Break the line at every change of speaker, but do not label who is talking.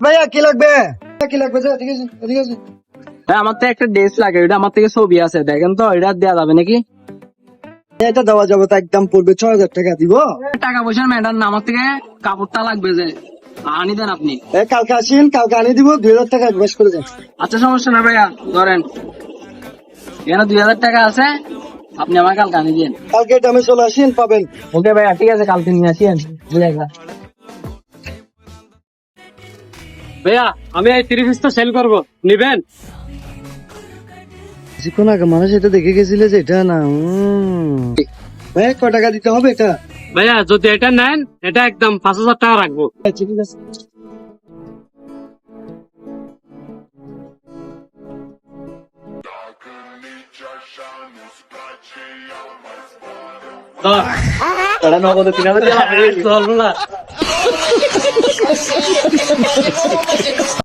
ভাইয়া কি লাগবে? কি লাগবে? ঠিক আছে ঠিক আছে।
আমার তো একটা ড্রেস লাগে, ওইটা আমার থেকে ছবি আছে, দেখেন তো এটা দেওয়া যাবে নাকি?
এটা দেওয়া যাবে তো, একদম পড়বে 6,000 টাকা দিব।
টাকা পয়সার ম্যাটার না, আমার থেকে কাপড়টা লাগবে, যে আনি দেন আপনি।
কালকে আসেন, কালকে আনিয়ে দিব, 2,000 টাকা অ্যাডভান্স করে দেন।
আচ্ছা সমস্যা না ভাইয়া, ধরেন এখানে 2000 টাকা আছে, আপনি আমার কালকে আনি দিন।
কালকে দামে চলে আসেন, পাবেন।
ওকে ভাইয়া, ঠিক আছে, কালকে নিয়ে আসেন।
ভাইয়া আমি এই 3 পিস তো সেল করবো, নিবেন?
কিছুক্ষণ আগে মানুষ এটা দেখে গেছিল যে এটা না। ভাইয়া কয় টাকা দিতে হবে এটা?
ভাইয়া যদি এটা নেন, এটা একদম 5000 টাকা রাখবো।
আচ্ছা ঠিক আছে।
চল না